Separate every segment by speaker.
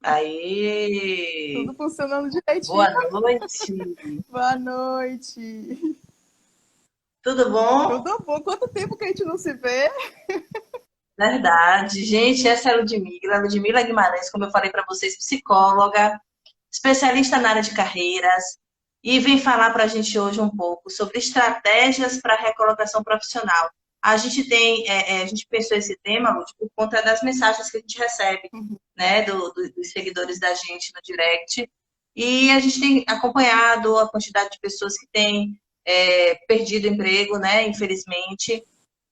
Speaker 1: Aí,
Speaker 2: Tudo funcionando direitinho.
Speaker 1: boa noite.
Speaker 2: Boa noite.
Speaker 1: Tudo bom?
Speaker 2: Tudo bom? Quanto tempo que a gente não se vê?
Speaker 1: Verdade. Gente, essa é a Ludmila Guimarães, como eu falei para vocês, psicóloga, especialista na área de carreiras, e vem falar para a gente hoje um pouco sobre estratégias para a recolocação profissional. A gente pensou esse tema, Lud, por conta das mensagens que a gente recebe, né, dos seguidores da gente no direct, e a gente tem acompanhado a quantidade de pessoas que têm perdido o emprego, né, infelizmente,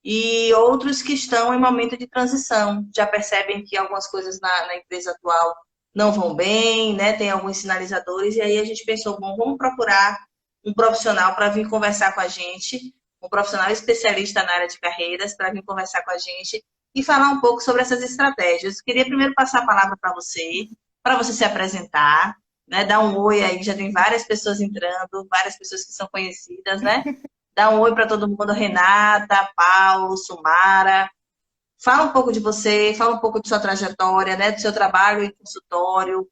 Speaker 1: e outros que estão em momento de transição, já percebem que algumas coisas na empresa atual não vão bem, né? Tem alguns sinalizadores, e aí a gente pensou, bom, vamos procurar um profissional para vir conversar com a gente, um profissional especialista na área de carreiras, para vir conversar com a gente e falar um pouco sobre essas estratégias. Queria primeiro passar a palavra para você se apresentar, né? Dar um oi aí, já tem várias pessoas entrando, várias pessoas que são conhecidas, né? Dá um oi para todo mundo, Renata, Paulo, Sumara. Fala um pouco de você, fala um pouco de sua trajetória, né, do seu trabalho em consultório,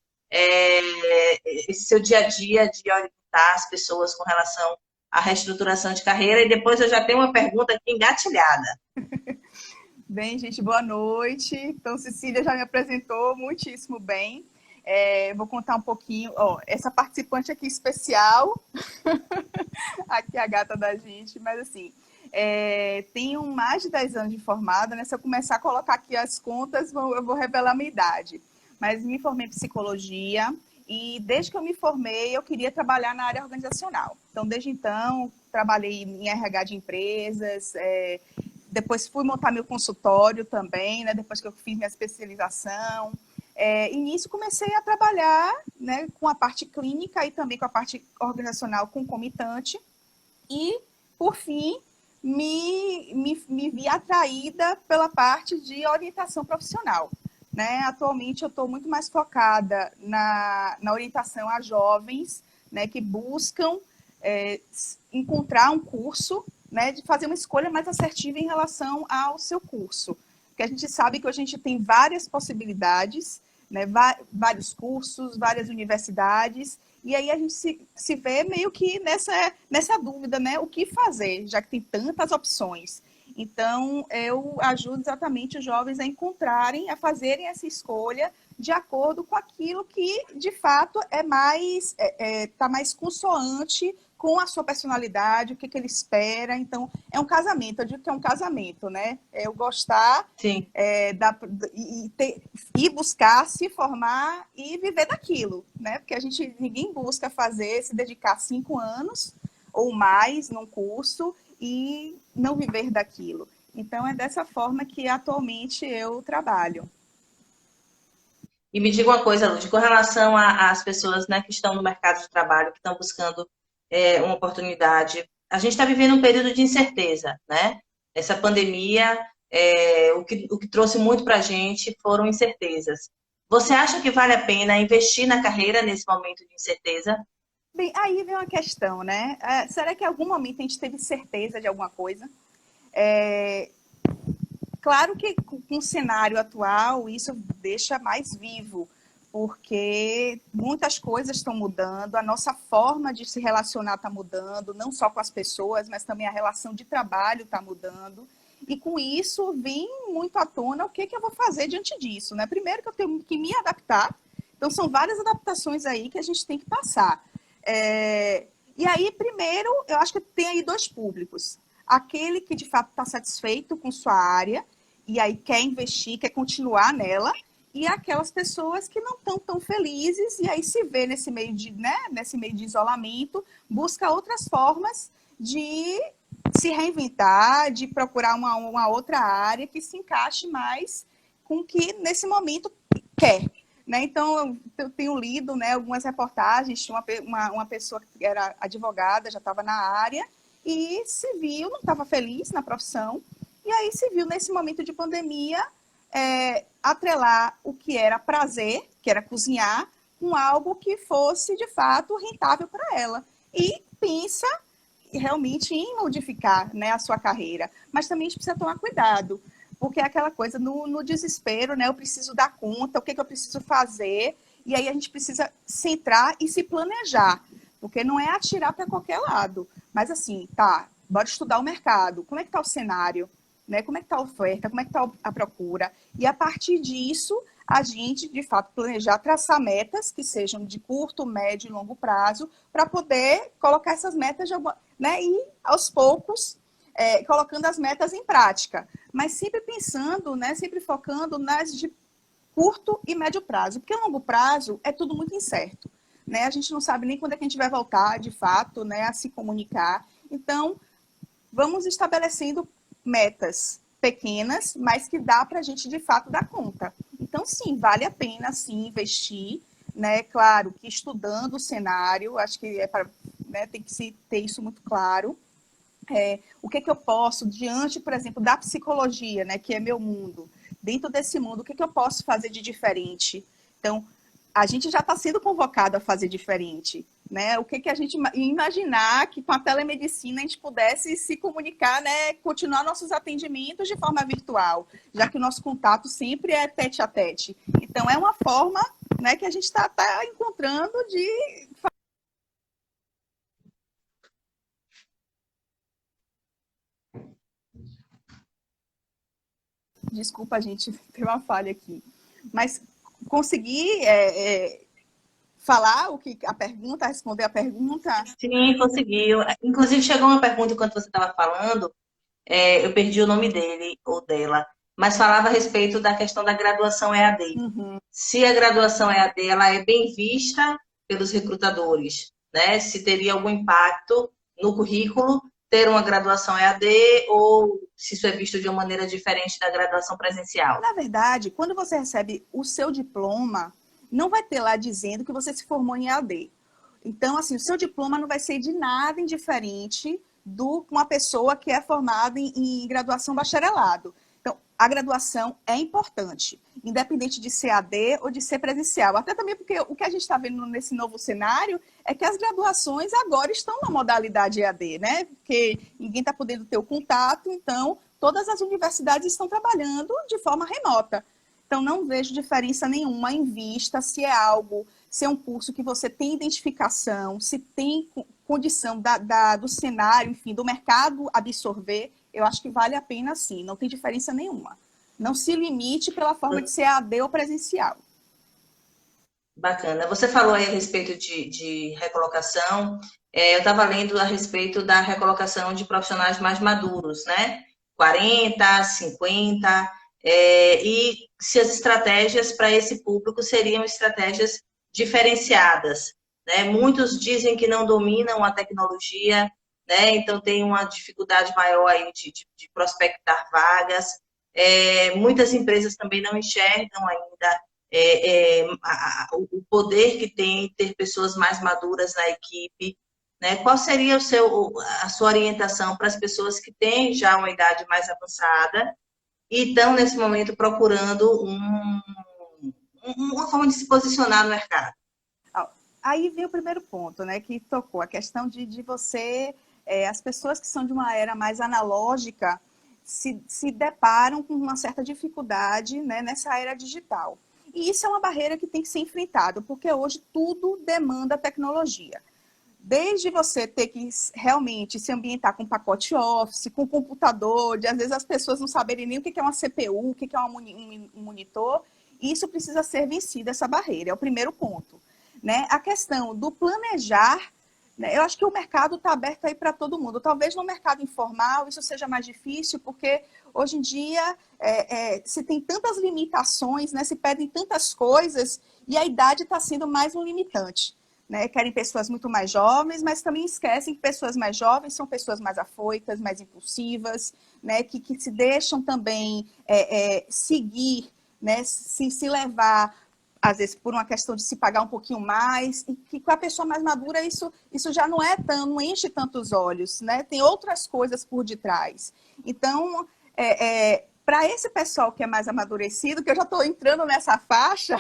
Speaker 1: esse seu dia a dia de orientar as pessoas com relação à reestruturação de carreira. E depois eu já tenho uma pergunta aqui engatilhada.
Speaker 2: Bem, gente, boa noite. Então, Cecília já me apresentou muitíssimo bem. Vou contar um pouquinho. Ó, essa participante aqui especial, aqui é a gata da gente, mas assim, tenho mais de 10 anos de formada, né? Se eu começar a colocar aqui as contas, eu vou revelar a minha idade. Mas me formei em psicologia e desde que eu me formei, eu queria trabalhar na área organizacional. Então, desde então, trabalhei em RH de empresas, depois fui montar meu consultório também, né? Depois que eu fiz minha especialização. E nisso comecei a trabalhar, né, com a parte clínica e também com a parte organizacional concomitante. E, por fim, me vi atraída pela parte de orientação profissional. Né? Atualmente, eu estou muito mais focada na orientação a jovens, né, que buscam encontrar um curso, né, de fazer uma escolha mais assertiva em relação ao seu curso. Porque a gente sabe que a gente tem várias possibilidades, né, vários cursos, várias universidades, e aí a gente se vê meio que nessa dúvida, né? O que fazer, já que tem tantas opções. Então, eu ajudo exatamente os jovens a encontrarem, a fazerem essa escolha de acordo com aquilo que, de fato, está mais consoante com a sua personalidade, o que ele espera. Então, é um casamento, eu digo que é um casamento, né? É eu gostar,
Speaker 1: Sim.
Speaker 2: ir buscar, se formar e viver daquilo, né? Porque ninguém busca se dedicar 5 anos ou mais num curso e não viver daquilo. Então, é dessa forma que atualmente eu trabalho.
Speaker 1: E me diga uma coisa, Lud, com relação às pessoas, né, que estão no mercado de trabalho, que estão buscando uma oportunidade. A gente está vivendo um período de incerteza, né? Essa pandemia, o que trouxe muito para a gente foram incertezas. Você acha que vale a pena investir na carreira nesse momento de incerteza?
Speaker 2: Bem, aí vem uma questão, né? Será que em algum momento a gente teve certeza de alguma coisa? Claro que com o cenário atual isso deixa mais vivo, porque muitas coisas estão mudando, a nossa forma de se relacionar está mudando, não só com as pessoas, mas também a relação de trabalho está mudando. E com isso vem muito à tona o que eu vou fazer diante disso, né? Primeiro que eu tenho que me adaptar, então são várias adaptações aí que a gente tem que passar. E aí, primeiro, eu acho que tem aí dois públicos. Aquele que de fato está satisfeito com sua área e aí quer investir, quer continuar nela, e aquelas pessoas que não estão tão felizes e aí se vê nesse meio de isolamento, busca outras formas de se reinventar, de procurar uma outra área que se encaixe mais com o que nesse momento quer. Né? Então, eu tenho lido, né, algumas reportagens, tinha uma pessoa que era advogada, já estava na área, e se viu, não estava feliz na profissão, e aí se viu nesse momento de pandemia atrelar o que era prazer, que era cozinhar, com algo que fosse, de fato, rentável para ela. E pensa realmente em modificar, né, a sua carreira. Mas também a gente precisa tomar cuidado, porque é aquela coisa no desespero, né? Eu preciso dar conta, o que eu preciso fazer, E aí a gente precisa centrar e se planejar, porque não é atirar para qualquer lado. Mas assim, tá, bora estudar o mercado. Como é que está o cenário? Né? Como é que está a oferta? Como é que está a procura? E a partir disso, a gente, de fato, planejar, traçar metas que sejam de curto, médio e longo prazo, para poder colocar essas metas, né? E aos poucos, colocando as metas em prática. Mas sempre pensando, né? Sempre focando nas de curto e médio prazo, porque longo prazo é tudo muito incerto, né? A gente não sabe nem quando é que a gente vai voltar, de fato, né, a se comunicar. Então, vamos estabelecendo metas pequenas, mas que dá para a gente, de fato, dar conta. Então, sim, vale a pena, sim, investir, né? Claro que estudando o cenário, acho que né, tem que se ter isso muito claro. O que eu posso, diante, por exemplo, da psicologia, né, que é meu mundo, dentro desse mundo, o que eu posso fazer de diferente? Então, a gente já está sendo convocado a fazer diferente, né? O que a gente imaginar que com a telemedicina a gente pudesse se comunicar, né? Continuar nossos atendimentos de forma virtual, já que o nosso contato sempre é tete a tete. Então, é uma forma, né, que a gente está encontrando de... Desculpa, gente, tem uma falha aqui. Mas conseguir falar o que a pergunta, responder a pergunta?
Speaker 1: Sim, conseguiu. Inclusive, chegou uma pergunta enquanto você estava falando, eu perdi o nome dele ou dela, mas falava a respeito da questão da graduação EAD.
Speaker 2: Uhum.
Speaker 1: Se a graduação EAD ela é bem vista pelos recrutadores, né? Se teria algum impacto no currículo ter uma graduação EAD ou se isso é visto de uma maneira diferente da graduação presencial.
Speaker 2: Na verdade, quando você recebe o seu diploma, não vai ter lá dizendo que você se formou em EAD. Então, assim, o seu diploma não vai ser de nada indiferente do uma pessoa que é formada em graduação bacharelado. Então, a graduação é importante, independente de ser AD ou de ser presencial. Até também porque o que a gente está vendo nesse novo cenário é que as graduações agora estão na modalidade EAD, né? Porque ninguém está podendo ter o contato, então todas as universidades estão trabalhando de forma remota. Então, não vejo diferença nenhuma em vista se é algo, se é um curso que você tem identificação, se tem condição do cenário, enfim, do mercado absorver, eu acho que vale a pena sim, não tem diferença nenhuma. Não se limite pela forma de ser AD ou presencial.
Speaker 1: Bacana. Você falou aí a respeito de recolocação. Eu estava lendo a respeito da recolocação de profissionais mais maduros, né? 40, 50, e se as estratégias para esse público seriam estratégias diferenciadas, né? Muitos dizem que não dominam a tecnologia, né? Então tem uma dificuldade maior aí de prospectar vagas. Muitas empresas também não enxergam ainda o poder que tem ter pessoas mais maduras na equipe, né? Qual seria a sua orientação para as pessoas que têm já uma idade mais avançada e estão, nesse momento, procurando uma forma de se posicionar no mercado?
Speaker 2: Aí vem o primeiro ponto, né, que tocou, a questão de você, as pessoas que são de uma era mais analógica se deparam com uma certa dificuldade, né, nessa era digital. E isso é uma barreira que tem que ser enfrentada, porque hoje tudo demanda tecnologia. Desde você ter que realmente se ambientar com pacote Office, com computador, de às vezes as pessoas não saberem nem o que é uma CPU, o que é um monitor, isso precisa ser vencido, essa barreira, é o primeiro ponto. Né? A questão do planejar, né? Eu acho que o mercado está aberto aí para todo mundo. Talvez no mercado informal isso seja mais difícil, porque hoje em dia se tem tantas limitações, né? Se pedem tantas coisas, e a idade está sendo mais um limitante. Né? Querem pessoas muito mais jovens, mas também esquecem que pessoas mais jovens são pessoas mais afoitas, mais impulsivas, né? que se deixam também seguir, né? se levar às vezes por uma questão de se pagar um pouquinho mais, e que com a pessoa mais madura isso já não é tão, não enche tantos olhos, né? Tem outras coisas por detrás. Então, para esse pessoal que é mais amadurecido, que eu já estou entrando nessa faixa,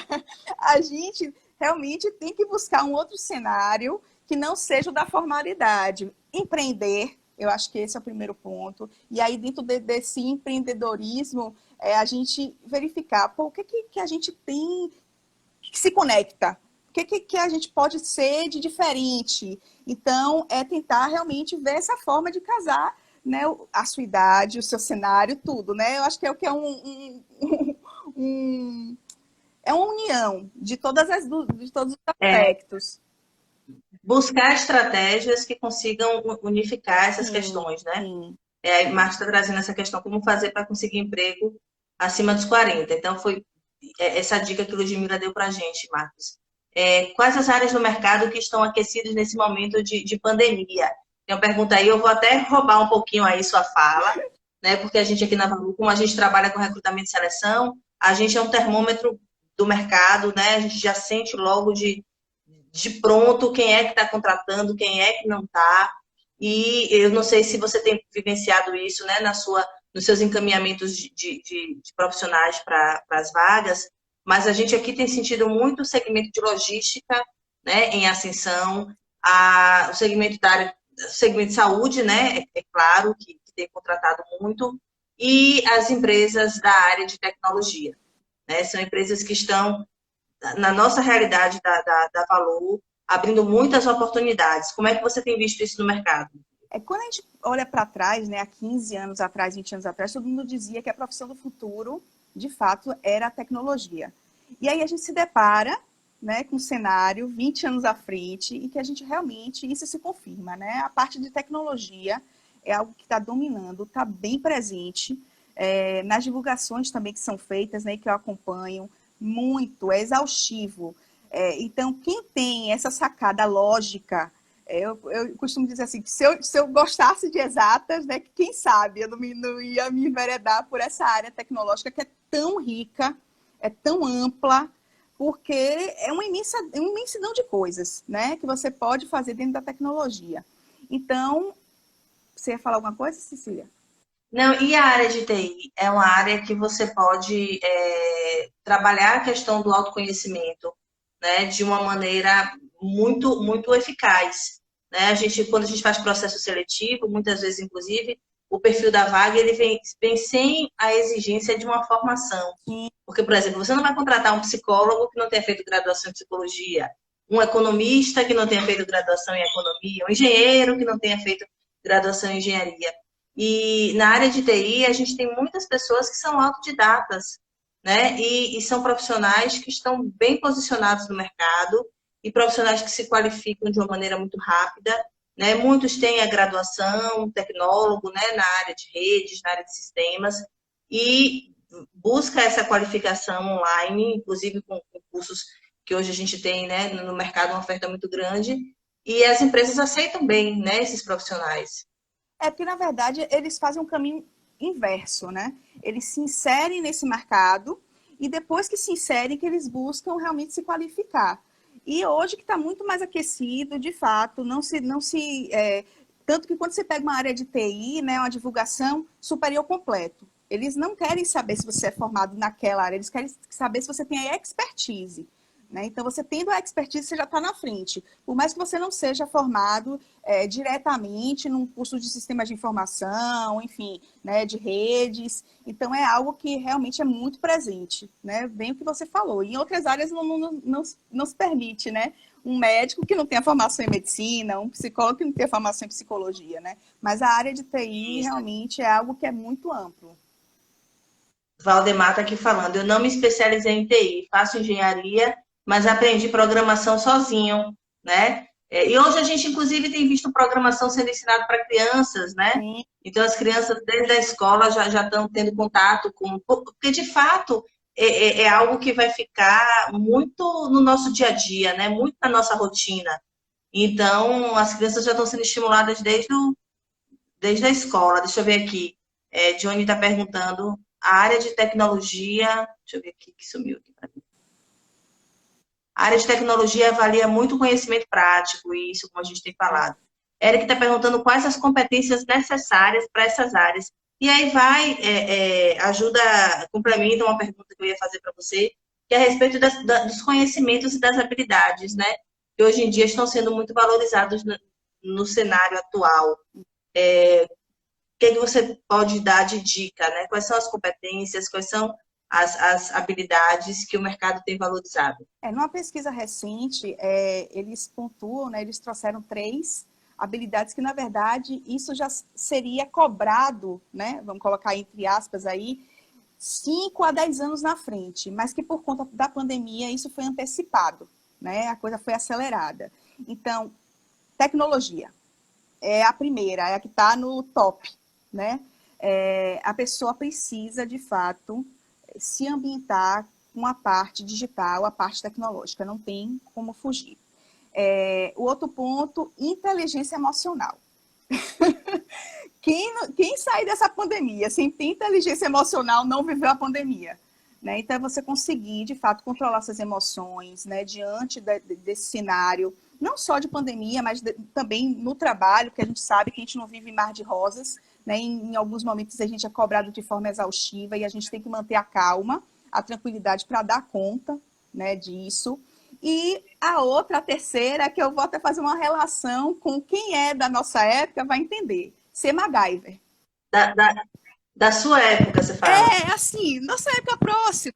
Speaker 2: a gente realmente tem que buscar um outro cenário que não seja o da formalidade. Empreender, eu acho que esse é o primeiro ponto. E aí, dentro desse empreendedorismo, a gente verificar, pô, o que a gente tem se conecta? O que a gente pode ser de diferente? Então, é tentar realmente ver essa forma de casar, né, a sua idade, o seu cenário, tudo, né? Eu acho que é o que é é uma união de de todos os
Speaker 1: É,
Speaker 2: aspectos.
Speaker 1: buscar estratégias que consigam unificar essas
Speaker 2: Sim,
Speaker 1: questões, né?
Speaker 2: sim.
Speaker 1: A Marta está trazendo essa questão, como fazer para conseguir emprego acima dos 40. Então, foi essa dica que o Ludmila deu para a gente, Marcos. Quais as áreas do mercado que estão aquecidas nesse momento de pandemia? Tem uma pergunta aí, eu vou até roubar um pouquinho aí sua fala, né? Porque a gente aqui na Valu, como a gente trabalha com recrutamento e seleção, a gente é um termômetro do mercado, né? A gente já sente logo de pronto quem é que está contratando, quem é que não está. E eu não sei se você tem vivenciado isso, né, nos seus encaminhamentos de profissionais para as vagas, mas a gente aqui tem sentido muito o segmento de logística, né, em ascensão, o segmento da área, o segmento de saúde, né, é claro que tem contratado muito, e as empresas da área de tecnologia, né, são empresas que estão na nossa realidade da Valor, abrindo muitas oportunidades. Como é que você tem visto isso no mercado?
Speaker 2: Quando a gente olha para trás, né, há 15 anos atrás, 20 anos atrás, todo mundo dizia que a profissão do futuro, de fato, era a tecnologia. E aí a gente se depara, né, com um cenário 20 anos à frente e que a gente realmente, isso se confirma, né? A parte de tecnologia é algo que está dominando, está bem presente, nas divulgações também que são feitas, né, que eu acompanho muito, é exaustivo. Então, quem tem essa sacada lógica, eu costumo dizer assim, que se eu gostasse de exatas, né, que quem sabe eu não ia me enveredar por essa área tecnológica que é tão rica, é tão ampla, porque é uma imensidão de coisas, né, que você pode fazer dentro da tecnologia. Então, você ia falar alguma coisa, Cecília?
Speaker 1: Não, e a área de TI? É uma área que você pode trabalhar a questão do autoconhecimento, né, de uma maneira muito, muito eficaz. Né? Quando a gente faz processo seletivo, muitas vezes, inclusive, o perfil da vaga ele vem sem a exigência de uma formação.
Speaker 2: Sim.
Speaker 1: Porque, por exemplo, você não vai contratar um psicólogo que não tenha feito graduação em psicologia, um economista que não tenha feito graduação em economia, um engenheiro que não tenha feito graduação em engenharia. E na área de TI, a gente tem muitas pessoas que são autodidatas, né? E são profissionais que estão bem posicionados no mercado e profissionais que se qualificam de uma maneira muito rápida, né? Muitos têm a graduação, tecnólogo, né? Na área de redes, na área de sistemas, e busca essa qualificação online, inclusive com cursos que hoje a gente tem, né? No mercado, uma oferta muito grande, e as empresas aceitam bem, né? Esses profissionais.
Speaker 2: Porque, na verdade, eles fazem um caminho inverso, né? Eles se inserem nesse mercado e depois que se inserem, que eles buscam realmente se qualificar. E hoje que está muito mais aquecido, de fato, tanto que quando você pega uma área de TI, né, uma divulgação superior completo, eles não querem saber se você é formado naquela área, eles querem saber se você tem a expertise. Né? Então, você tendo a expertise, você já está na frente. Por mais que você não seja formado diretamente num curso de sistemas de informação, enfim, né, de redes. Então, é algo que realmente é muito presente. Né? Bem o que você falou. Em outras áreas não se permite, né? Um médico que não tenha formação em medicina, um psicólogo que não tenha formação em psicologia. Né? Mas a área de TI realmente é algo que é muito amplo.
Speaker 1: Valdemar está aqui falando. Eu não me especializei em TI, faço engenharia, mas aprendi programação sozinho, né? E hoje a gente, inclusive, tem visto programação sendo ensinada para crianças, né?
Speaker 2: Sim.
Speaker 1: Então, as crianças, desde a escola, já estão tendo contato com... Porque, de fato, é algo que vai ficar muito no nosso dia a dia, né? Muito na nossa rotina. Então, as crianças já estão sendo estimuladas desde a escola. Deixa eu ver aqui. Johnny está perguntando a área de tecnologia. Deixa eu ver aqui que sumiu aqui para mim. A área de tecnologia avalia muito conhecimento prático, e isso, como a gente tem falado. Eric está perguntando quais as competências necessárias para essas áreas. E aí ajuda, complementa uma pergunta que eu ia fazer para você, que é a respeito dos conhecimentos e das habilidades, né? Que hoje em dia estão sendo muito valorizados no cenário atual. O que você pode dar de dica, né? Quais são as competências, quais são as habilidades que o mercado tem valorizado?
Speaker 2: Numa pesquisa recente, eles pontuam, né, eles trouxeram 3 habilidades que, na verdade, isso já seria cobrado, né, vamos colocar entre aspas aí, 5 a 10 anos na frente, mas que por conta da pandemia isso foi antecipado, né, a coisa foi acelerada. Então, tecnologia é a primeira, é a que está no top, né? A pessoa precisa, de fato, se ambientar com a parte digital, a parte tecnológica, não tem como fugir. O outro ponto, inteligência emocional. Quem sai dessa pandemia sem ter inteligência emocional não viveu a pandemia. Né? Então, é você conseguir, de fato, controlar suas emoções, né, diante desse cenário, não só de pandemia, mas também no trabalho, porque a gente sabe que a gente não vive em mar de rosas, né? Em alguns momentos a gente é cobrado de forma exaustiva e a gente tem que manter a calma, a tranquilidade para dar conta, né, disso. E a terceira, que eu vou até fazer uma relação com quem é da nossa época vai entender, ser MacGyver.
Speaker 1: Da, da, da sua época, você fala?
Speaker 2: Assim, nossa época próxima.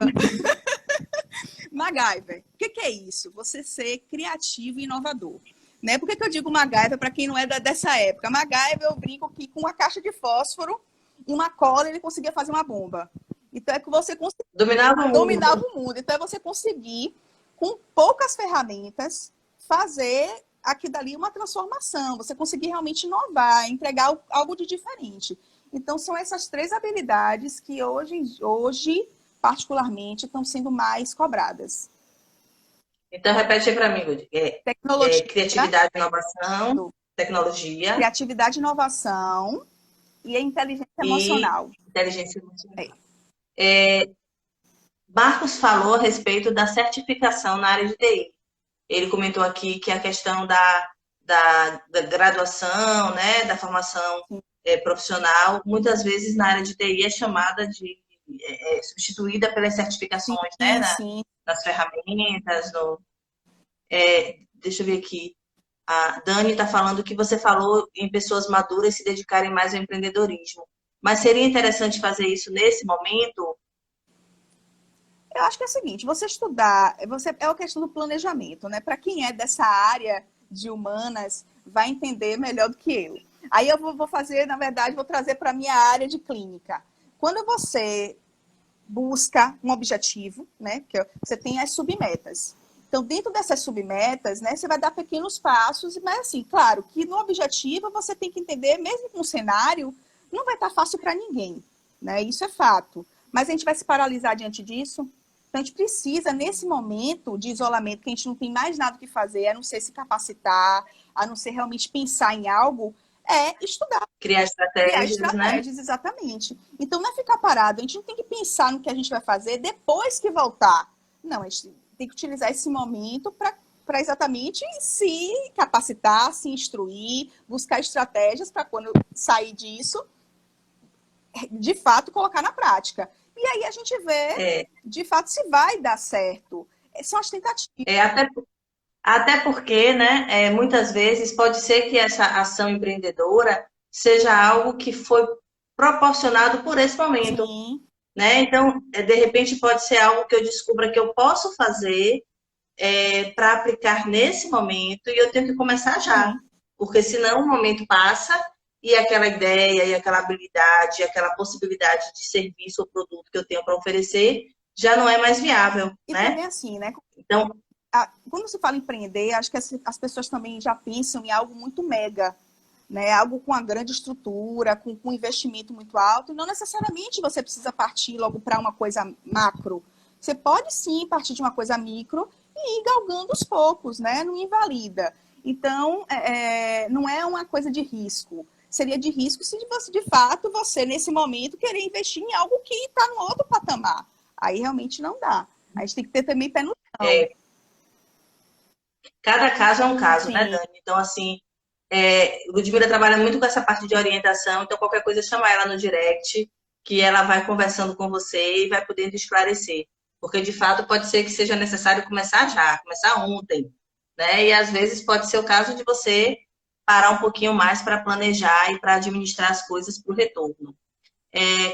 Speaker 2: MacGyver. O que é isso? Você ser criativo e inovador. Né? Por que eu digo MacGyver para quem não é dessa época? MacGyver, eu brinco que com uma caixa de fósforo e uma cola ele conseguia fazer uma bomba. Então é que você conseguia dominava o mundo. Então é você conseguir, com poucas ferramentas, fazer aqui dali uma transformação. Você conseguir realmente inovar, entregar algo de diferente. Então são essas 3 habilidades que hoje particularmente, estão sendo mais cobradas.
Speaker 1: Então, repete aí para mim, Lud.
Speaker 2: Tecnologia.
Speaker 1: Criatividade, inovação, tecnologia.
Speaker 2: Criatividade, inovação e a inteligência emocional.
Speaker 1: Inteligência emocional. Marcos falou a respeito da certificação na área de TI. Ele comentou aqui que a questão da graduação, né, da formação profissional, muitas vezes na área de TI é chamada de substituída pelas certificações,
Speaker 2: sim,
Speaker 1: né,
Speaker 2: sim.
Speaker 1: nas ferramentas. Deixa eu ver aqui. A Dani está falando que você falou em pessoas maduras se dedicarem mais ao empreendedorismo. Mas seria interessante fazer isso nesse momento?
Speaker 2: Eu acho que é o seguinte, você estudar, é uma questão do planejamento, né? Para quem é dessa área de humanas, vai entender melhor do que eu. Aí eu vou fazer, na verdade, vou trazer para a minha área de clínica. Quando você busca um objetivo, né? Que você tem as submetas. Então, dentro dessas submetas, né, você vai dar pequenos passos, mas assim, claro que no objetivo você tem que entender, mesmo com o cenário, não vai estar fácil para ninguém, né? Isso é fato. Mas a gente vai se paralisar diante disso? Então, a gente precisa, nesse momento de isolamento, que a gente não tem mais nada o que fazer, a não ser se capacitar, a não ser realmente pensar em algo, estudar.
Speaker 1: Criar estratégias, né?
Speaker 2: Exatamente. Então, não é ficar parado. A gente não tem que pensar no que a gente vai fazer depois que voltar. Não, a gente tem que utilizar esse momento para exatamente se capacitar, se instruir, buscar estratégias para quando sair disso, de fato, colocar na prática. E aí a gente vê, de fato, se vai dar certo. São as tentativas.
Speaker 1: Até porque, né, muitas vezes pode ser que essa ação empreendedora seja algo que foi proporcionado por esse momento.
Speaker 2: Sim.
Speaker 1: Né? Então, de repente, pode ser algo que eu descubra que eu posso fazer para aplicar nesse momento e eu tenho que começar já.
Speaker 2: Sim.
Speaker 1: Porque senão o momento passa e aquela ideia, e aquela habilidade, e aquela possibilidade de serviço ou produto que eu tenho para oferecer já não é mais viável.
Speaker 2: E
Speaker 1: né?
Speaker 2: também assim, né?
Speaker 1: Então,
Speaker 2: quando se fala em empreender, acho que as pessoas também já pensam em algo muito mega, né? Algo com uma grande estrutura, com um investimento muito alto. E não necessariamente você precisa partir logo para uma coisa macro. Você pode sim partir de uma coisa micro e ir galgando aos poucos, né? Não invalida. Então, não é uma coisa de risco. Seria de risco se de fato você, nesse momento, querer investir em algo que está no outro patamar. Aí realmente não dá. A gente tem que ter também pé no chão.
Speaker 1: Cada caso é um caso, né, Dani? Então, assim, Ludmila trabalha muito com essa parte de orientação, então qualquer coisa chama ela no direct, que ela vai conversando com você e vai podendo esclarecer. Porque, de fato, pode ser que seja necessário começar já, começar ontem, né? E, às vezes, pode ser o caso de você parar um pouquinho mais para planejar e para administrar as coisas para o retorno.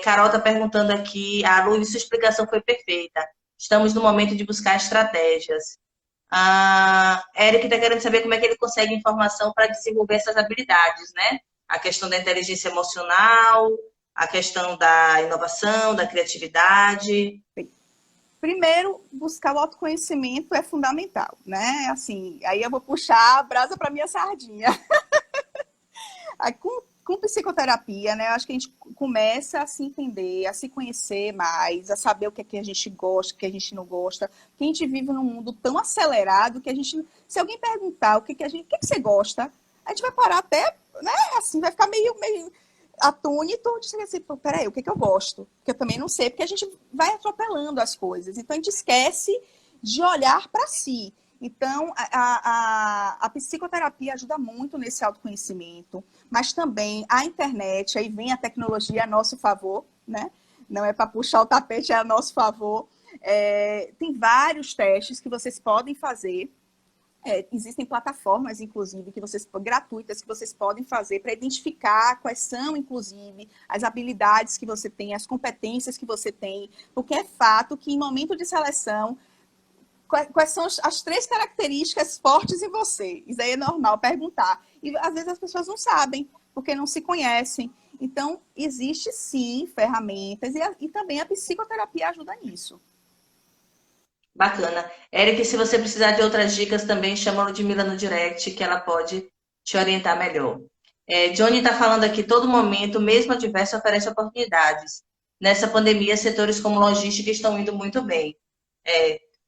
Speaker 1: Carol está perguntando aqui, a Lu, sua explicação foi perfeita. Estamos no momento de buscar estratégias. Eric está querendo saber como é que ele consegue informação para desenvolver essas habilidades, né? A questão da inteligência emocional, a questão da inovação, da criatividade.
Speaker 2: Primeiro, buscar o autoconhecimento é fundamental, né? Assim, aí eu vou puxar a brasa para minha sardinha. Aí, com psicoterapia, né? Eu acho que a gente começa a se entender, a se conhecer mais, a saber o que é que a gente gosta, o que a gente não gosta. Porque a gente vive num mundo tão acelerado que a gente, se alguém perguntar o que que você gosta, a gente vai parar até, né? Assim, vai ficar meio atônito de ser assim, peraí, o que eu gosto? Porque eu também não sei, porque a gente vai atropelando as coisas. Então, a gente esquece de olhar para si. Então, a psicoterapia ajuda muito nesse autoconhecimento, mas também a internet, aí vem a tecnologia a nosso favor, né? Não é para puxar o tapete, é a nosso favor. Tem vários testes que vocês podem fazer. Existem plataformas, inclusive, gratuitas que vocês podem fazer para identificar quais são, inclusive, as habilidades que você tem, as competências que você tem, porque é fato que em momento de seleção, quais são as 3 características fortes em você? Isso aí é normal perguntar. E às vezes as pessoas não sabem, porque não se conhecem. Então, existe sim ferramentas e também a psicoterapia ajuda nisso.
Speaker 1: Bacana. Eric, se você precisar de outras dicas também, chama a Ludmilla no direct, que ela pode te orientar melhor. Johnny está falando aqui, todo momento, mesmo adverso, oferece oportunidades. Nessa pandemia, setores como logística estão indo muito bem.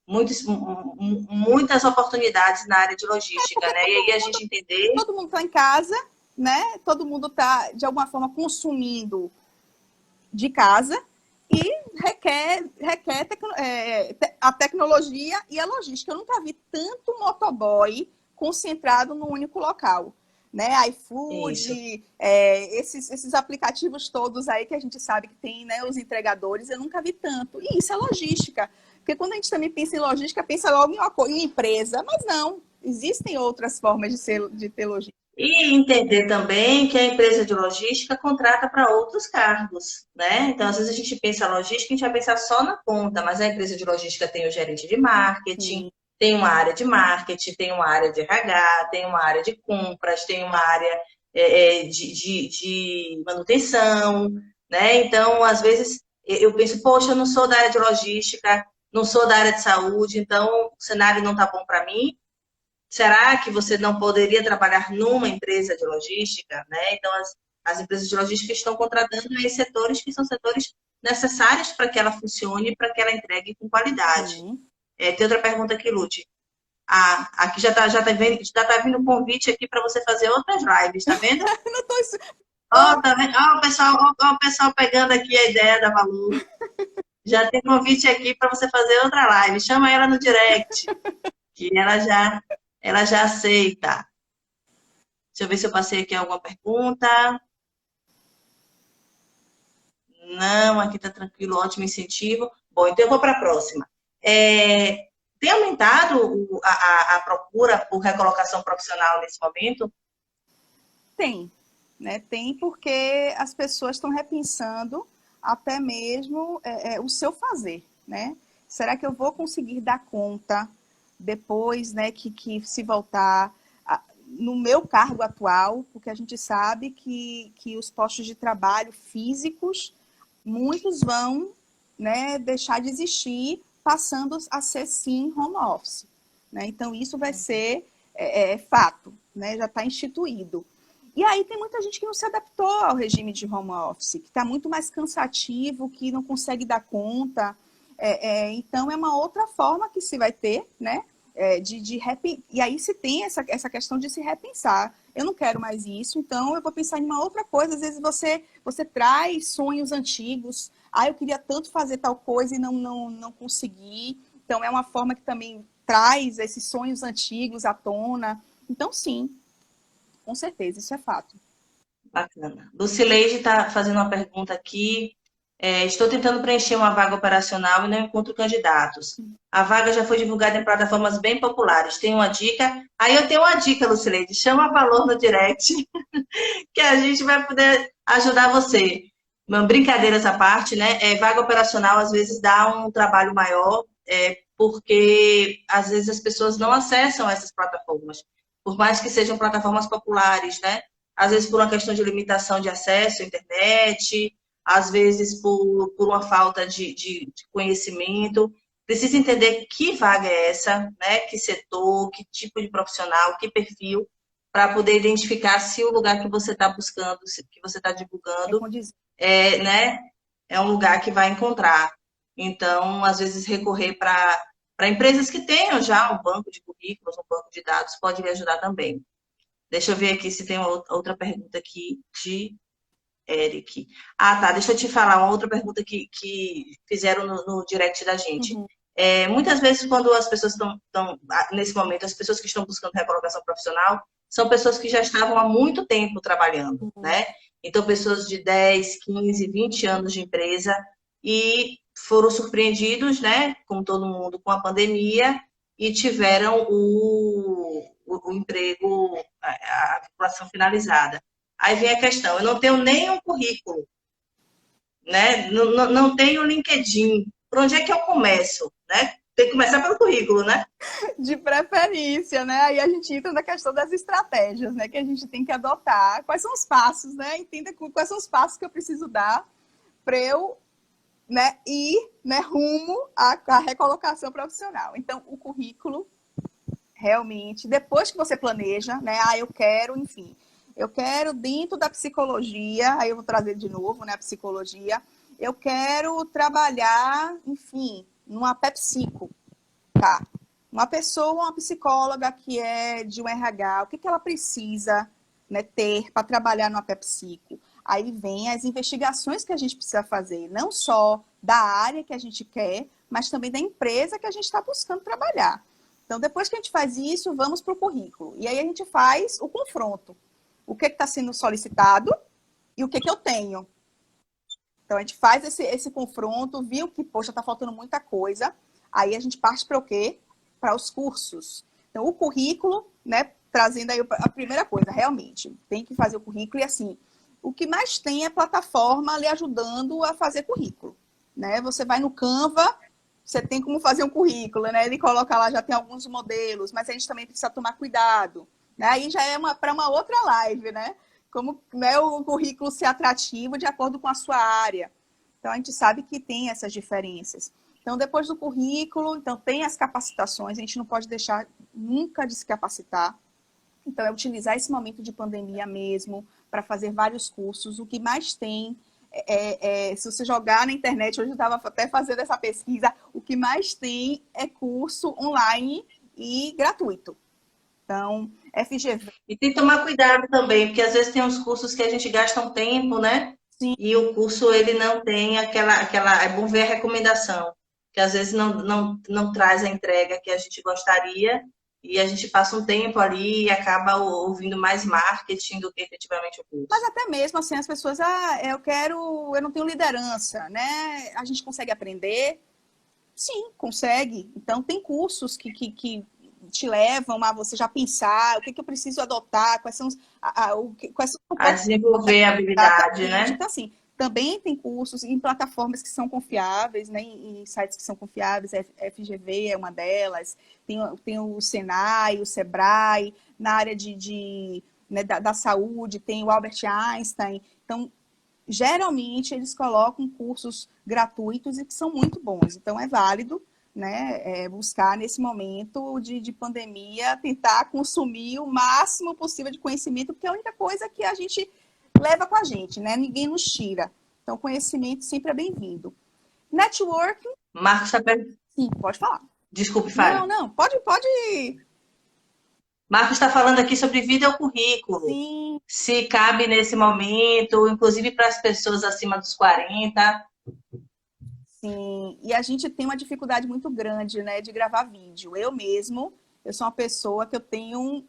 Speaker 1: Muitas oportunidades na área de logística, né? E aí a gente entender...
Speaker 2: Todo mundo está em casa, né? Todo mundo está, de alguma forma, consumindo de casa e requer a tecnologia e a logística. Eu nunca vi tanto motoboy concentrado num único local. Né? iFood, esses aplicativos todos aí que a gente sabe que tem, né, os entregadores, eu nunca vi tanto. E isso é logística. Porque quando a gente também pensa em logística, pensa logo em empresa, mas não. Existem outras formas de ter logística.
Speaker 1: E entender também que a empresa de logística contrata para outros cargos, né? Então, às vezes a gente pensa logística, a gente vai pensar só na ponta, mas a empresa de logística tem o gerente de marketing, tem uma área de marketing, tem uma área de RH, tem uma área de compras, tem uma área de manutenção, né? Então, às vezes, eu penso, poxa, eu não sou da área de logística, não sou da área de saúde, então o cenário não está bom para mim. Será que você não poderia trabalhar numa empresa de logística? Né? Então, as empresas de logística estão contratando esses setores que são setores necessários para que ela funcione, para que ela entregue com qualidade. Tem outra pergunta aqui, Lute. Aqui já tá vindo um convite aqui para você fazer outras lives, tá vendo?
Speaker 2: Não tô...
Speaker 1: Tá vendo? O pessoal pegando aqui a ideia da Valu. Já tem convite aqui para você fazer outra live. Chama ela no direct, que ela já aceita. Deixa eu ver se eu passei aqui alguma pergunta. Não, aqui está tranquilo, ótimo incentivo. Bom, então eu vou para a próxima. Tem aumentado a procura por recolocação profissional nesse momento?
Speaker 2: Tem, né? Tem porque as pessoas estão repensando até mesmo o seu fazer, né? Será que eu vou conseguir dar conta depois, né, que se voltar no meu cargo atual, porque a gente sabe que os postos de trabalho físicos, muitos vão, né, deixar de existir, passando a ser, sim, home office. Né? Então, isso vai ser fato, né? Já está instituído. E aí tem muita gente que não se adaptou ao regime de home office, que está muito mais cansativo, que não consegue dar conta. Então, é uma outra forma que se vai ter, né? E aí se tem essa questão de se repensar. Eu não quero mais isso, então eu vou pensar em uma outra coisa. Às vezes você traz sonhos antigos. Eu queria tanto fazer tal coisa e não consegui. Então é uma forma que também traz esses sonhos antigos à tona. Então sim, com certeza, isso é fato.
Speaker 1: Bacana. Lucileide está fazendo uma pergunta aqui. Estou tentando preencher uma vaga operacional e não encontro candidatos. A vaga já foi divulgada em plataformas bem populares. Tem uma dica? Aí eu tenho uma dica, Lucileide. Chama a Valor no direct, que a gente vai poder ajudar você. Brincadeiras à parte, né? Vaga operacional às vezes dá um trabalho maior, porque às vezes as pessoas não acessam essas plataformas, por mais que sejam plataformas populares, né? Às vezes por uma questão de limitação de acesso à internet, às vezes por uma falta de conhecimento. Precisa entender que vaga é essa, né? Que setor, que tipo de profissional, que perfil, para poder identificar se o lugar que você está buscando, que você está
Speaker 2: É
Speaker 1: divulgando,
Speaker 2: condizer.
Speaker 1: né, é um lugar que vai encontrar. Então, às vezes, recorrer para empresas que tenham já um banco de currículos, um banco de dados, pode me ajudar também. Deixa eu ver aqui se tem outra pergunta aqui de Eric. Ah, tá. Deixa eu te falar uma outra pergunta que fizeram no direct da gente.
Speaker 2: Uhum.
Speaker 1: Muitas vezes, quando as pessoas estão, nesse momento, as pessoas que estão buscando recolocação profissional são pessoas que já estavam há muito tempo trabalhando,
Speaker 2: Uhum.
Speaker 1: né? Então, pessoas de 10, 15, 20 anos de empresa e foram surpreendidos, né, como todo mundo, com a pandemia e tiveram o emprego, a vinculação finalizada. Aí vem a questão, eu não tenho nem um currículo, né? Não tenho LinkedIn. Por onde é que eu começo, né? Tem que começar pelo currículo, né?
Speaker 2: De preferência, né? Aí a gente entra na questão das estratégias, né? Que a gente tem que adotar. Quais são os passos, né? Entenda quais são os passos que eu preciso dar para eu, né, ir, né, rumo à recolocação profissional. Então, o currículo, realmente, depois que você planeja, né? Ah, eu quero, enfim, eu quero dentro da psicologia, aí eu vou trazer de novo, né, a psicologia, eu quero trabalhar, enfim, numa PepSico, tá? Uma pessoa, uma psicóloga que é de um RH, o que ela precisa, né, ter para trabalhar numa PepSico? Aí vem as investigações que a gente precisa fazer, não só da área que a gente quer, mas também da empresa que a gente está buscando trabalhar. Então, depois que a gente faz isso, vamos para o currículo. E aí a gente faz o confronto. O que está sendo solicitado e o que eu tenho. Então, a gente faz esse confronto, viu que, poxa, está faltando muita coisa. Aí a gente parte para o quê? Para os cursos. Então, o currículo, né, trazendo aí a primeira coisa, realmente, tem que fazer o currículo e assim, o que mais tem é plataforma lhe ajudando a fazer currículo. Né? Você vai no Canva, você tem como fazer um currículo, né? Ele coloca lá, já tem alguns modelos, mas a gente também precisa tomar cuidado. Né? Aí já é para uma outra live, né? Como, né, o currículo ser atrativo de acordo com a sua área. Então, a gente sabe que tem essas diferenças. Então, depois do currículo, então tem as capacitações, a gente não pode deixar nunca de se capacitar. Então, é utilizar esse momento de pandemia mesmo para fazer vários cursos. O que mais tem, se você jogar na internet, hoje eu estava até fazendo essa pesquisa, o que mais tem é curso online e gratuito. Então, FGV.
Speaker 1: E tem que tomar cuidado também, porque às vezes tem uns cursos que a gente gasta um tempo, né?
Speaker 2: Sim.
Speaker 1: E o curso ele não tem aquela. É bom ver a recomendação, que às vezes não traz a entrega que a gente gostaria, e a gente passa um tempo ali e acaba ouvindo mais marketing do que efetivamente o
Speaker 2: Mas
Speaker 1: curso.
Speaker 2: até mesmo assim, as pessoas, eu não tenho liderança, né? A gente consegue aprender? Sim, consegue. Então, tem cursos que te levam a você já pensar o que eu preciso adotar, quais são quais são
Speaker 1: A desenvolver a habilidade,
Speaker 2: exatamente.
Speaker 1: né?
Speaker 2: Então, assim, também tem cursos em plataformas que são confiáveis, né? Em sites que são confiáveis, FGV é uma delas, tem o Senai, o Sebrae, na área né, da saúde, tem o Albert Einstein. Então, geralmente eles colocam cursos gratuitos e que são muito bons. Então é válido, né, buscar nesse momento de pandemia, tentar consumir o máximo possível de conhecimento, porque é a única coisa que a gente leva com a gente, né? Ninguém nos tira. Então, conhecimento sempre é bem-vindo. Networking,
Speaker 1: Marcos está per...
Speaker 2: sim, pode falar.
Speaker 1: Desculpe,
Speaker 2: Não,
Speaker 1: fale.
Speaker 2: não, pode.
Speaker 1: Marcos está falando aqui sobre vida ao currículo.
Speaker 2: Sim,
Speaker 1: Se cabe nesse momento, inclusive para as pessoas acima dos 40.
Speaker 2: sim. E a gente tem uma dificuldade muito grande, né, de gravar vídeo. Eu sou uma pessoa que eu tenho um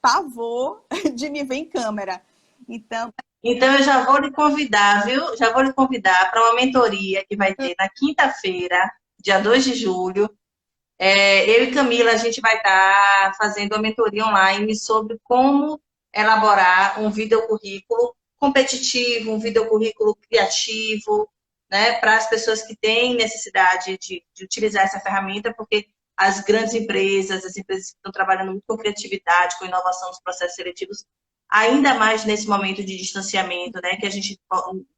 Speaker 2: pavor de me ver em câmera. Então,
Speaker 1: Então, eu já vou lhe convidar, viu? Já vou lhe convidar para uma mentoria que vai ter na quinta-feira, dia 2 de julho. Eu e Camila, a gente vai estar fazendo uma mentoria online sobre como elaborar um videocurrículo competitivo, um videocurrículo criativo, né, para as pessoas que têm necessidade de utilizar essa ferramenta, porque as grandes empresas, as empresas que estão trabalhando muito com criatividade, com inovação nos processos seletivos, ainda mais nesse momento de distanciamento, né, que a gente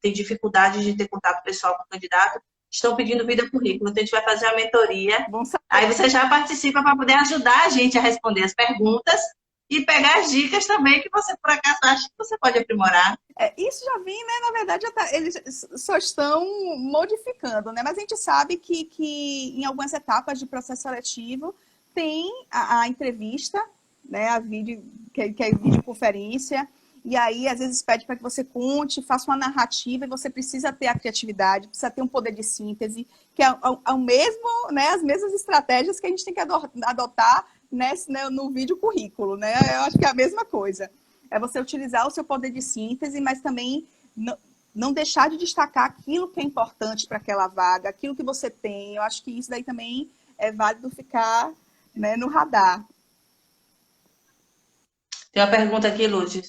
Speaker 1: tem dificuldade de ter contato pessoal com o candidato, estão pedindo videocurrículo. Então, a gente vai fazer uma mentoria.
Speaker 2: Bom saber.
Speaker 1: Aí você já participa para poder ajudar a gente a responder as perguntas e pegar as dicas também que você, por acaso, acha que você pode aprimorar.
Speaker 2: Isso já vem, né? Na verdade, eles só estão modificando, né? Mas a gente sabe que em algumas etapas de processo seletivo tem a entrevista, né? A vídeo, que é videoconferência, e aí às vezes pede para que você conte, faça uma narrativa, e você precisa ter a criatividade, precisa ter um poder de síntese, que é o mesmo, né? As mesmas estratégias que a gente tem que adotar no vídeo currículo, né? Eu acho que é a mesma coisa. É você utilizar o seu poder de síntese, mas também não deixar de destacar aquilo que é importante para aquela vaga, aquilo que você tem. Eu acho que isso daí também é válido ficar, né, no radar.
Speaker 1: Tem uma pergunta aqui, Lúcia.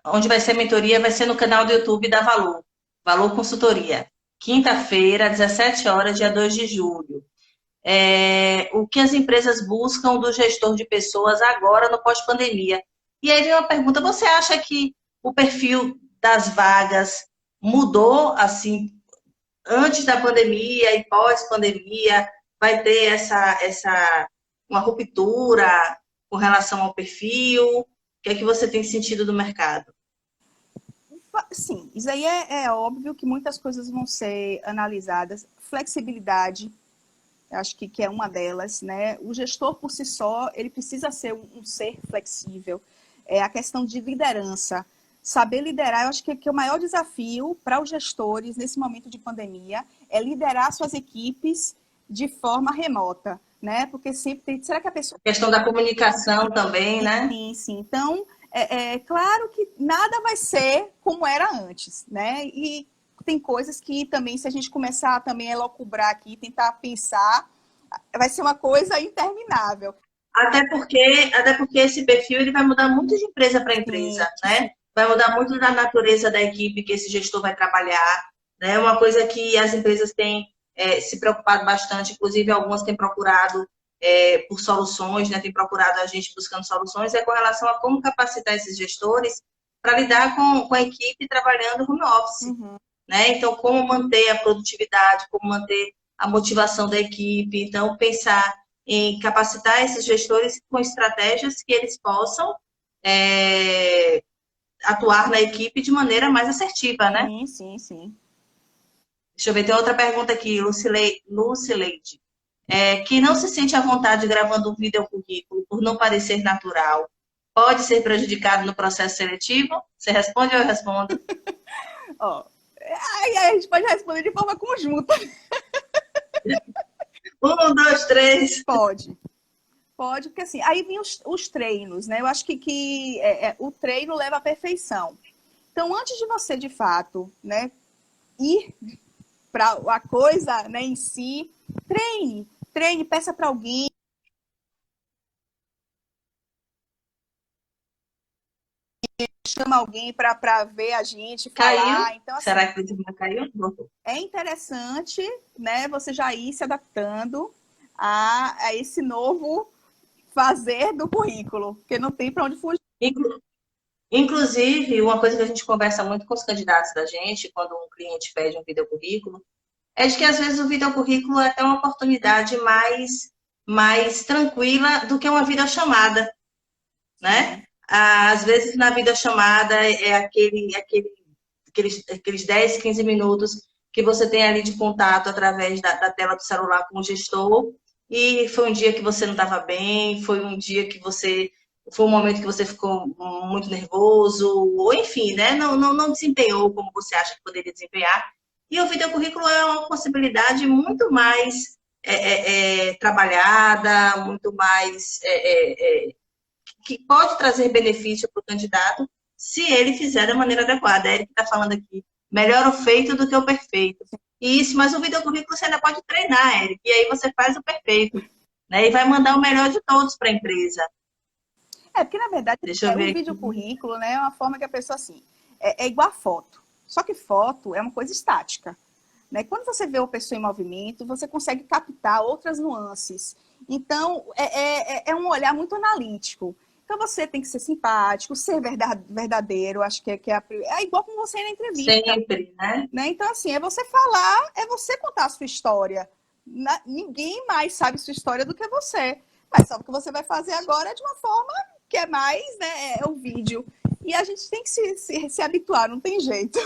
Speaker 1: Onde vai ser a mentoria? Vai ser no canal do YouTube da Valor. Valor Consultoria. Quinta-feira, 17 horas, dia 2 de julho. O que as empresas buscam do gestor de pessoas agora no pós-pandemia. E aí vem uma pergunta, você acha que o perfil das vagas mudou, assim, antes da pandemia e pós-pandemia? Vai ter uma ruptura com relação ao perfil? O que é que você tem sentido do mercado?
Speaker 2: Sim, isso aí é óbvio que muitas coisas vão ser analisadas. Flexibilidade, eu acho que é uma delas, né? O gestor por si só, ele precisa ser um ser flexível. A questão de liderança. Saber liderar, eu acho que o maior desafio para os gestores nesse momento de pandemia é liderar suas equipes de forma remota, né? Porque sempre tem... Será que a pessoa...
Speaker 1: A questão da comunicação também, né?
Speaker 2: Sim, sim. Então, claro que nada vai ser como era antes, né? E tem coisas que também, se a gente começar também a elocubrar aqui, tentar pensar, vai ser uma coisa interminável.
Speaker 1: Até porque esse perfil ele vai mudar muito de empresa para empresa,
Speaker 2: Sim,
Speaker 1: né?
Speaker 2: sim.
Speaker 1: Vai mudar muito da natureza da equipe que esse gestor vai trabalhar, né? Uma coisa que as empresas têm se preocupado bastante, inclusive algumas têm procurado por soluções, né? Tem procurado a gente buscando soluções, é com relação a como capacitar esses gestores para lidar com a equipe trabalhando home office,
Speaker 2: Uhum.
Speaker 1: né? Então, como manter a produtividade, como manter a motivação da equipe. Então, pensar em capacitar esses gestores com estratégias que eles possam atuar na equipe de maneira mais assertiva, né?
Speaker 2: Sim, sim, sim.
Speaker 1: Deixa eu ver, tem outra pergunta aqui, Lucileide. Quem não se sente à vontade gravando um vídeo currículo por não parecer natural, pode ser prejudicado no processo seletivo? Você responde ou eu respondo?
Speaker 2: Ó, aí a gente pode responder de forma conjunta.
Speaker 1: 1, 2, 3.
Speaker 2: Pode. Pode, porque assim, aí vem os treinos, né? Eu acho que o treino leva à perfeição. Então, antes de você, de fato, né, ir para a coisa, né, em si, treine, peça para alguém. Chama alguém para ver a gente falar.
Speaker 1: Caiu?
Speaker 2: Então, assim,
Speaker 1: Será que o caiu?
Speaker 2: é interessante, né, você já ir se adaptando a esse novo fazer do currículo, porque não tem para onde fugir.
Speaker 1: Inclusive, uma coisa que a gente conversa muito com os candidatos da gente, quando um cliente pede um videocurrículo, é de que às vezes o videocurrículo é até uma oportunidade mais tranquila do que uma videochamada, né? Às vezes na videochamada é aqueles 10, 15 minutos que você tem ali de contato através da tela do celular com o gestor, e foi um dia que você não estava bem, foi um dia que foi um momento que você ficou muito nervoso, ou enfim, né? Não desempenhou como você acha que poderia desempenhar. E o videocurrículo é uma possibilidade muito mais trabalhada, muito mais que pode trazer benefício para o candidato se ele fizer da maneira adequada. É ele que está falando aqui, melhor o feito do que o perfeito. Isso, mas o videocurrículo você ainda pode treinar, Eric, e aí você faz o perfeito, né? E vai mandar o melhor de todos para a empresa.
Speaker 2: Porque na verdade
Speaker 1: Deixa eu
Speaker 2: o
Speaker 1: ver
Speaker 2: vídeo
Speaker 1: aqui.
Speaker 2: currículo, né, é uma forma que a pessoa assim, é igual a foto. Só que foto é uma coisa estática, né? Quando você vê uma pessoa em movimento, você consegue captar outras nuances. Então, é um olhar muito analítico. Então, você tem que ser simpático, ser verdadeiro, acho que é igual com você na entrevista.
Speaker 1: Sempre, né?
Speaker 2: Então, assim, é você falar, é você contar a sua história. Ninguém mais sabe sua história do que você. Mas só o que você vai fazer agora é de uma forma que é mais, né, é o vídeo. E a gente tem que se habituar, não tem jeito.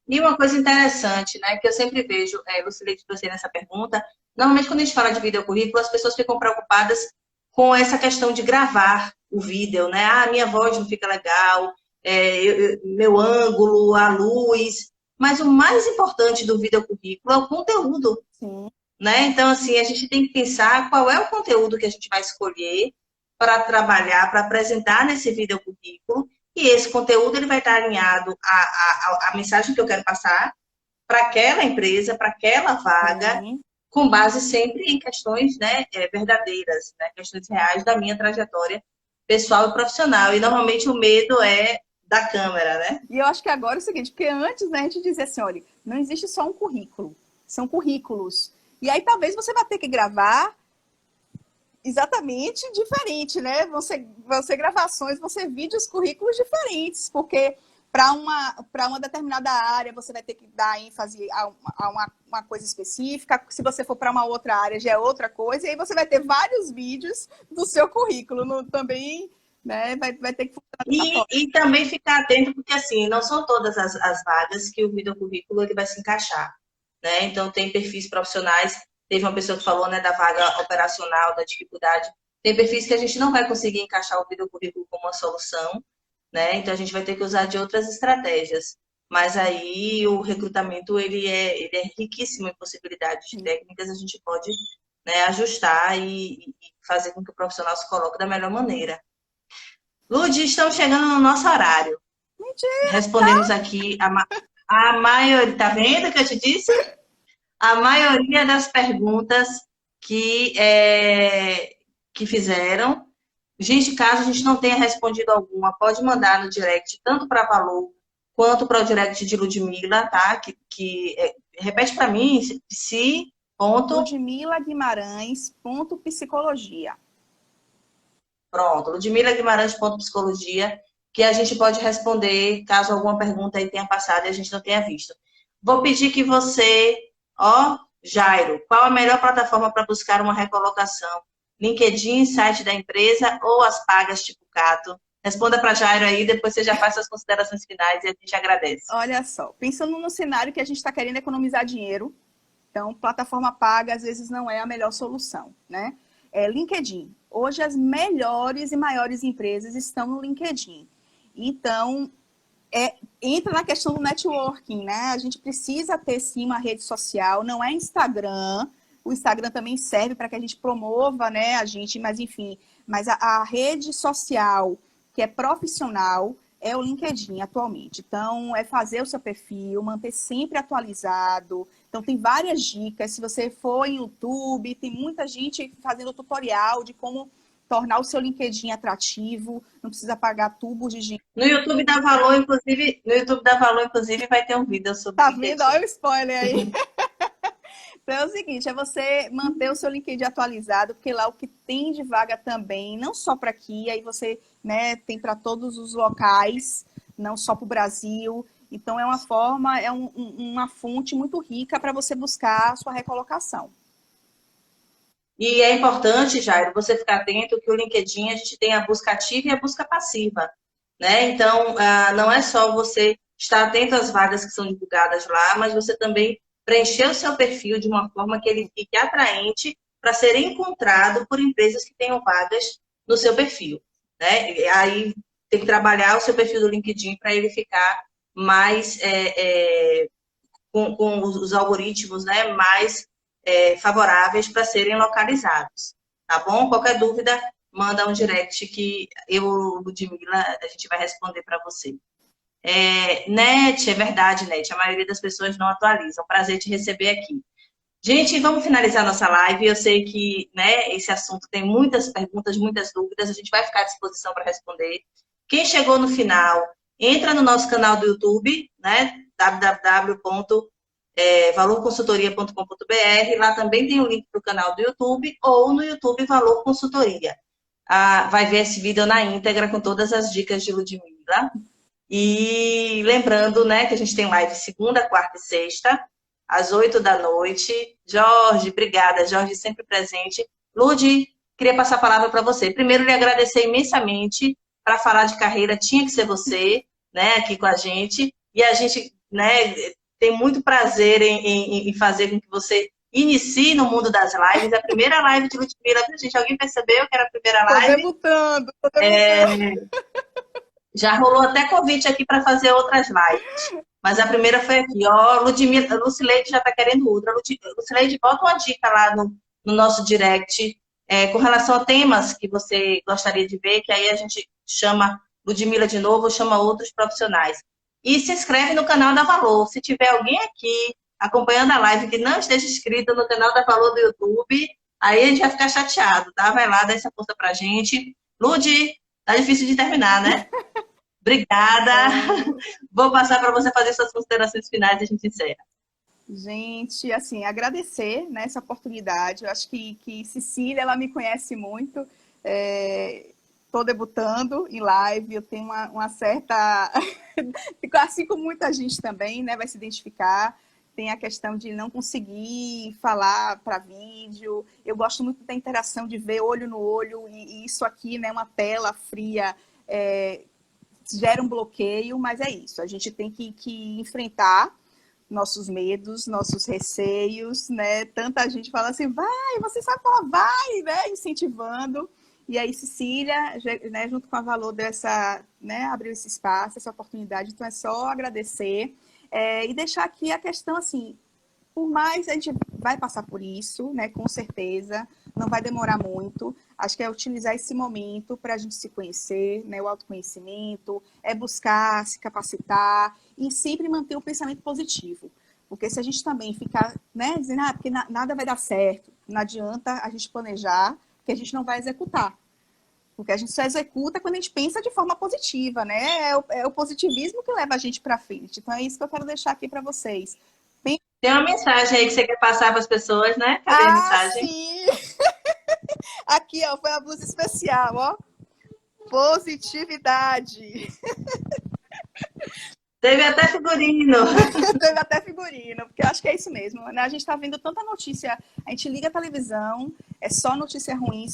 Speaker 1: E uma coisa interessante, né, que eu sempre vejo, Lucilene, de você nessa pergunta, normalmente quando a gente fala de vídeo currículo, as pessoas ficam preocupadas com essa questão de gravar o vídeo, né? Ah, minha voz não fica legal, meu ângulo, a luz. Mas o mais importante do vídeo currículo é o conteúdo.
Speaker 2: Sim.
Speaker 1: Né? Então, assim, a gente tem que pensar qual é o conteúdo que a gente vai escolher para trabalhar, para apresentar nesse vídeo currículo, e esse conteúdo ele vai estar alinhado à mensagem que eu quero passar para aquela empresa, para aquela vaga,
Speaker 2: Sim.
Speaker 1: com base sempre em questões, né, verdadeiras, né, questões reais da minha trajetória pessoal e profissional. E normalmente o medo é da câmera, né?
Speaker 2: E eu acho que agora é o seguinte, porque antes, né, a gente dizia assim, olha, não existe só um currículo, são currículos. E aí talvez você vai ter que gravar exatamente diferente, né? Vão ser gravações, vão ser vídeos, currículos diferentes, porque para uma determinada área você vai ter que dar ênfase a uma coisa específica, se você for para uma outra área já é outra coisa, e aí você vai ter vários vídeos do seu currículo também, né? Vai ter que funcionar.
Speaker 1: E também ficar atento, porque assim, não são todas as vagas que o vídeo currículo ele vai se encaixar, né? Então, tem perfis profissionais, teve uma pessoa que falou, né, da vaga operacional, da dificuldade, tem perfis que a gente não vai conseguir encaixar o vídeo currículo como uma solução, né? Então, a gente vai ter que usar de outras estratégias. Mas aí, o recrutamento, ele é riquíssimo em possibilidades técnicas, a gente pode, né, ajustar e fazer com que o profissional se coloque da melhor maneira. Lud, estamos chegando no nosso horário.
Speaker 2: Mentira!
Speaker 1: Respondemos aqui a maioria. Tá vendo que eu te disse? A maioria das perguntas que fizeram. Gente, caso a gente não tenha respondido alguma, pode mandar no direct, tanto para Valor quanto para o direct de Ludmila, tá? Repete para mim, se ponto.
Speaker 2: Ludmila Guimarães, psicologia.
Speaker 1: Pronto, Ludmila Guimarães, psicologia, que a gente pode responder caso alguma pergunta aí tenha passado e a gente não tenha visto. Vou pedir que você, Jairo, qual a melhor plataforma para buscar uma recolocação? LinkedIn, site da empresa ou as pagas tipo Cato? Responda para Jairo aí, depois você já faz suas considerações finais e a gente agradece.
Speaker 2: Olha só, pensando no cenário que a gente está querendo economizar dinheiro, então plataforma paga às vezes não é a melhor solução, né? LinkedIn. Hoje as melhores e maiores empresas estão no LinkedIn. Então, entra na questão do networking, né? A gente precisa ter sim uma rede social, não é Instagram. O Instagram também serve para que a gente promova, né, a gente, mas enfim, mas a rede social que é profissional é o LinkedIn atualmente. Então, é fazer o seu perfil, manter sempre atualizado. Então, tem várias dicas. Se você for em YouTube, tem muita gente fazendo tutorial de como tornar o seu LinkedIn atrativo, não precisa pagar tubos de gente.
Speaker 1: No YouTube da Valor, inclusive, vai ter um vídeo sobre
Speaker 2: Tá
Speaker 1: LinkedIn.
Speaker 2: vendo? Olha o spoiler aí. Então é o seguinte, é você manter o seu LinkedIn atualizado, porque lá o que tem de vaga também, não só para aqui, aí você, né, tem para todos os locais, não só para o Brasil. Então é uma forma, uma fonte muito rica para você buscar a sua recolocação.
Speaker 1: E é importante, Jairo, você ficar atento que o LinkedIn a gente tem a busca ativa e a busca passiva, né? Então, não é só você estar atento às vagas que são divulgadas lá, mas você também preencher o seu perfil de uma forma que ele fique atraente para ser encontrado por empresas que tenham vagas no seu perfil, né? E aí tem que trabalhar o seu perfil do LinkedIn para ele ficar mais com os algoritmos, né, mais favoráveis para serem localizados, tá bom? Qualquer dúvida, manda um direct que eu, Ludmila, a gente vai responder para você. Net, é verdade, Net, a maioria das pessoas não atualizam. Prazer te receber aqui. Gente, vamos finalizar nossa live. Eu sei que, né, esse assunto tem muitas perguntas, muitas dúvidas. A gente vai ficar à disposição para responder. Quem chegou no final, entra no nosso canal do YouTube, né? www.valorconsultoria.com.br. Lá também tem o link para o canal do YouTube, ou no YouTube Valor Consultoria. Vai ver esse vídeo na íntegra com todas as dicas de Ludmila. E lembrando, né, que a gente tem live segunda, quarta e sexta, às 8 da noite. Jorge, obrigada. Jorge sempre presente. Lud, queria passar a palavra para você. Primeiro, lhe agradecer imensamente. Para falar de carreira, tinha que ser você, né, aqui com a gente. E a gente, né, tem muito prazer em fazer com que você inicie no mundo das lives. A primeira live de Ludmila, gente, alguém percebeu que era a primeira live?
Speaker 2: Tô debutando.
Speaker 1: Já rolou até convite aqui para fazer outras lives. Mas a primeira foi aqui, ó. Lucileide já está querendo outra. Lucileide, bota uma dica lá no nosso direct com relação a temas que você gostaria de ver, que aí a gente chama Ludmila de novo, chama outros profissionais. E se inscreve no canal da Valor. Se tiver alguém aqui acompanhando a live que não esteja inscrito no canal da Valor do YouTube, aí a gente vai ficar chateado, tá? Vai lá, dá essa força pra gente. Lud, tá difícil de terminar, né? Obrigada. Vou passar para você fazer suas considerações finais e a gente encerra.
Speaker 2: Gente, assim, agradecer, né, essa oportunidade. Eu acho que Cecília, ela me conhece muito. Estou debutando em live, eu tenho uma certa... assim como muita gente também, né, vai se identificar. Tem a questão de não conseguir falar para vídeo. Eu gosto muito da interação, de ver olho no olho. E isso aqui, né, uma tela fria... gera um bloqueio, mas é isso. A gente tem que enfrentar nossos medos, nossos receios, né? Tanta gente fala assim, vai, você sabe falar, vai, né? Incentivando. E aí, Cecília, né, junto com a Valor dessa, né, abriu esse espaço, essa oportunidade. Então, é só agradecer e deixar aqui a questão assim, por mais a gente vai passar por isso, né? Com certeza, não vai demorar muito. Acho que é utilizar esse momento para a gente se conhecer, né? O autoconhecimento, buscar se capacitar e sempre manter um pensamento positivo. Porque se a gente também ficar, né, dizendo, porque nada vai dar certo, não adianta a gente planejar, porque a gente não vai executar. Porque a gente só executa quando a gente pensa de forma positiva, né? É o positivismo que leva a gente para frente. Então é isso que eu quero deixar aqui para vocês.
Speaker 1: Tem uma mensagem aí que você quer passar para as pessoas, né? Cadê a mensagem?
Speaker 2: Sim! Aqui, ó, foi a blusa especial, ó. Positividade.
Speaker 1: Teve até figurino.
Speaker 2: Teve até figurino, porque eu acho que é isso mesmo, né? A gente tá vendo tanta notícia, a gente liga a televisão, é só notícia ruim,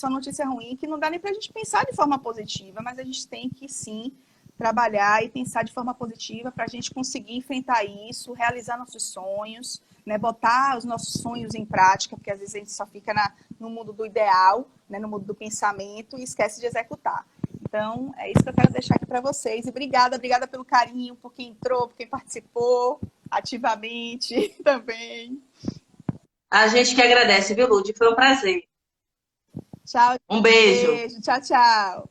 Speaker 2: que não dá nem pra gente pensar de forma positiva, mas a gente tem que, sim, trabalhar e pensar de forma positiva para a gente conseguir enfrentar isso, realizar nossos sonhos, né? Botar os nossos sonhos em prática, porque às vezes a gente só fica no mundo do ideal, né? No mundo do pensamento e esquece de executar. Então, é isso que eu quero deixar aqui para vocês. E obrigada pelo carinho, por quem entrou, por quem participou ativamente também.
Speaker 1: A gente que agradece, viu, Lud? Foi um prazer.
Speaker 2: Tchau.
Speaker 1: Um beijo.
Speaker 2: Tchau, tchau.